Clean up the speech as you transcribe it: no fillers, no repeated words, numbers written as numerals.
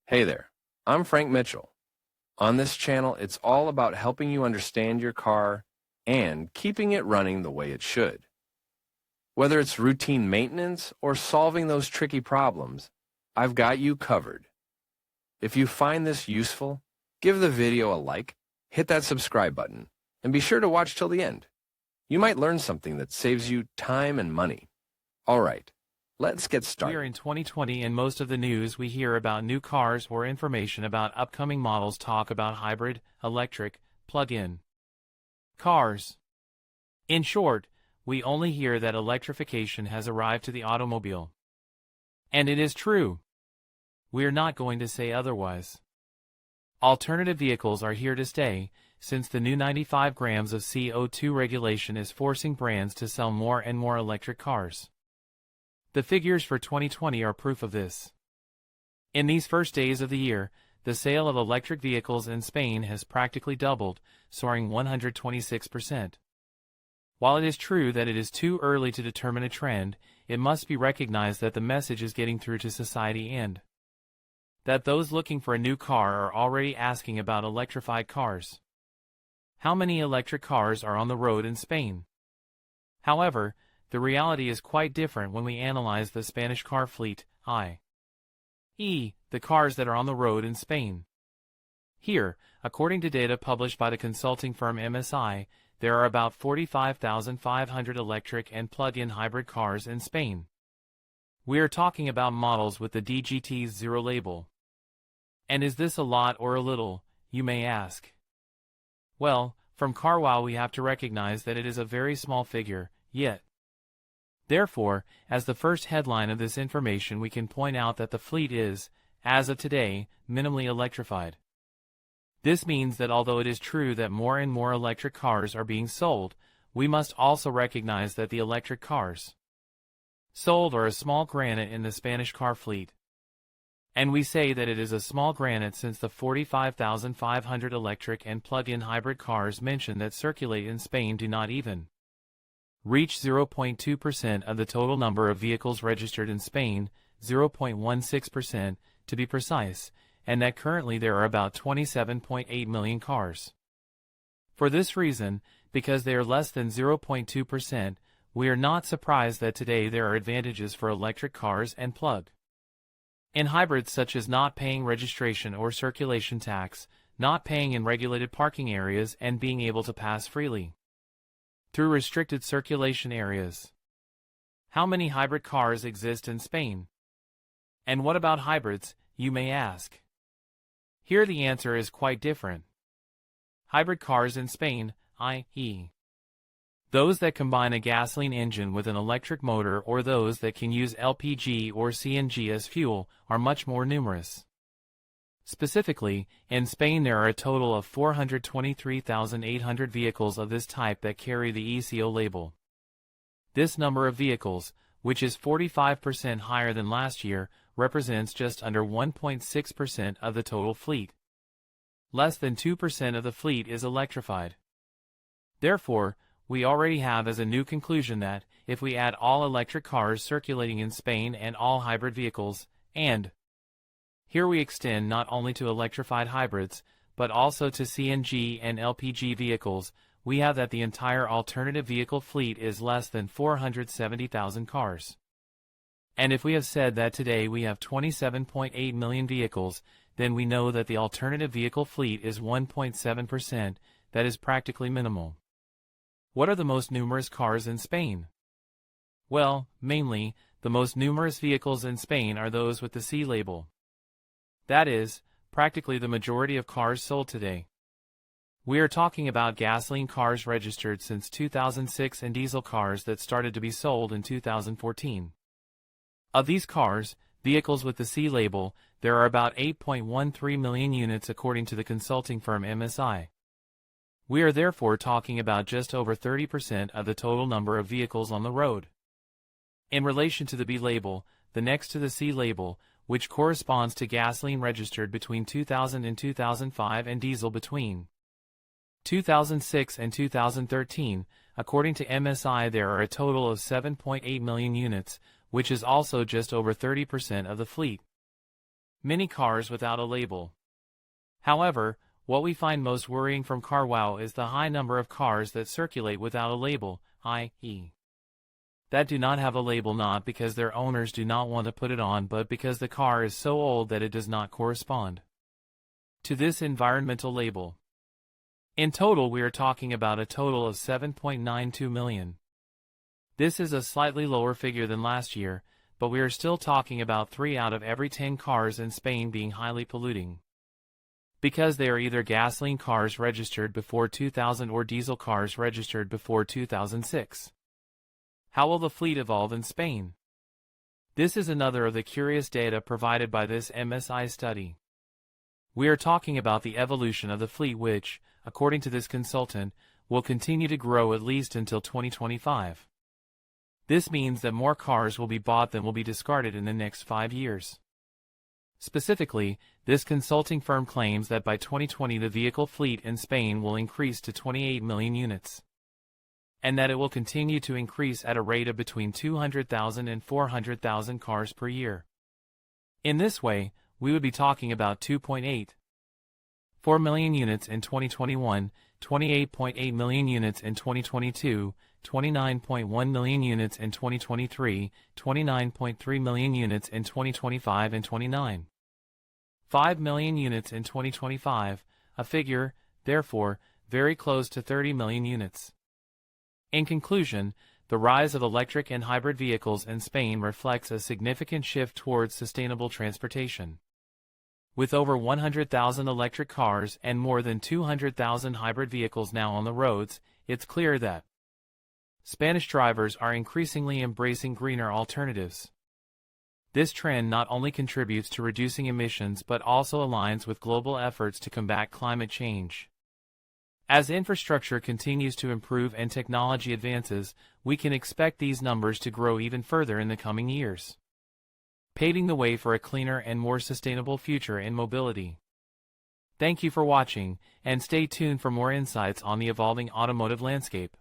Hey there, I'm Frank Mitchell. On this channel, it's all about helping you understand your car and keeping it running the way it should. Whether it's routine maintenance or solving those tricky problems, I've got you covered. If you find this useful, give the video a like, hit that subscribe button, and be sure to watch till the end. You might learn something that saves you time and money. All right, let's get started. We are in 2020 and most of the news we hear about new cars or information about upcoming models talk about hybrid, electric, plug-in cars. In short, we only hear that electrification has arrived to the automobile. And it is true. We are not going to say otherwise. Alternative vehicles are here to stay, since the new 95 grams of CO2 regulation is forcing brands to sell more and more electric cars. The figures for 2020 are proof of this. In these first days of the year, the sale of electric vehicles in Spain has practically doubled, soaring 126%. While it is true that it is too early to determine a trend, it must be recognized that the message is getting through to society and that those looking for a new car are already asking about electrified cars. How many electric cars are on the road in Spain? However, the reality is quite different when we analyze the Spanish car fleet, i.e., the cars that are on the road in Spain. Here, according to data published by the consulting firm MSI, there are about 45,500 electric and plug-in hybrid cars in Spain. We are talking about models with the DGT 0 label. And is this a lot or a little, you may ask? Well, from CarWow we have to recognize that it is a very small figure, yet. Therefore, as the first headline of this information we can point out that the fleet is, as of today, minimally electrified. This means that although it is true that more and more electric cars are being sold, we must also recognize that the electric cars sold are a small granite in the Spanish car fleet. And we say that it is a small granite since the 45,500 electric and plug-in hybrid cars mentioned that circulate in Spain do not even reach 0.2% of the total number of vehicles registered in Spain, 0.16% to be precise, and that currently there are about 27.8 million cars. For this reason, because they are less than 0.2%, we are not surprised that today there are advantages for electric cars and plug-in hybrids such as not paying registration or circulation tax, not paying in regulated parking areas and being able to pass freely through restricted circulation areas. How many hybrid cars exist in Spain? And what about hybrids, you may ask? Here the answer is quite different. Hybrid cars in Spain, i.e., those that combine a gasoline engine with an electric motor or those that can use LPG or CNG as fuel, are much more numerous. Specifically, in Spain there are a total of 423,800 vehicles of this type that carry the ECO label. This number of vehicles, which is 45% higher than last year, represents just under 1.6% of the total fleet. Less than 2% of the fleet is electrified. Therefore, we already have as a new conclusion that, if we add all electric cars circulating in Spain and all hybrid vehicles, and here we extend not only to electrified hybrids, but also to CNG and LPG vehicles, we have that the entire alternative vehicle fleet is less than 470,000 cars. And if we have said that today we have 27.8 million vehicles, then we know that the alternative vehicle fleet is 1.7%, that is practically minimal. What are the most numerous cars in Spain? Well, mainly, the most numerous vehicles in Spain are those with the C label. That is, practically the majority of cars sold today. We are talking about gasoline cars registered since 2006 and diesel cars that started to be sold in 2014. Of these cars, vehicles with the C label, there are about 8.13 million units according to the consulting firm MSI. We are therefore talking about just over 30% of the total number of vehicles on the road. In relation to the B label, the next to the C label, which corresponds to gasoline registered between 2000 and 2005 and diesel between 2006 and 2013, according to MSI there are a total of 7.8 million units, which is also just over 30% of the fleet. Many cars without a label. However, what we find most worrying from CarWow is the high number of cars that circulate without a label, i.e., that do not have a label not because their owners do not want to put it on but because the car is so old that it does not correspond to this environmental label. In total, we are talking about a total of 7.92 million. This is a slightly lower figure than last year, but we are still talking about 3 out of every 10 cars in Spain being highly polluting, because they are either gasoline cars registered before 2000 or diesel cars registered before 2006. How will the fleet evolve in Spain? This is another of the curious data provided by this MSI study. We are talking about the evolution of the fleet which, according to this consultant, will continue to grow at least until 2025. This means that more cars will be bought than will be discarded in the next 5 years. Specifically, this consulting firm claims that by 2020 the vehicle fleet in Spain will increase to 28 million units, and that it will continue to increase at a rate of between 200,000 and 400,000 cars per year. In this way, we would be talking about 2.84 million units in 2021, 28.8 million units in 2022, 29.1 million units in 2023, 29.3 million units in 2025 and 29.5 million units in 2025, a figure, therefore, very close to 30 million units. In conclusion, the rise of electric and hybrid vehicles in Spain reflects a significant shift towards sustainable transportation. With over 100,000 electric cars and more than 200,000 hybrid vehicles now on the roads, it's clear that Spanish drivers are increasingly embracing greener alternatives. This trend not only contributes to reducing emissions but also aligns with global efforts to combat climate change. As infrastructure continues to improve and technology advances, we can expect these numbers to grow even further in the coming years, paving the way for a cleaner and more sustainable future in mobility. Thank you for watching, and stay tuned for more insights on the evolving automotive landscape.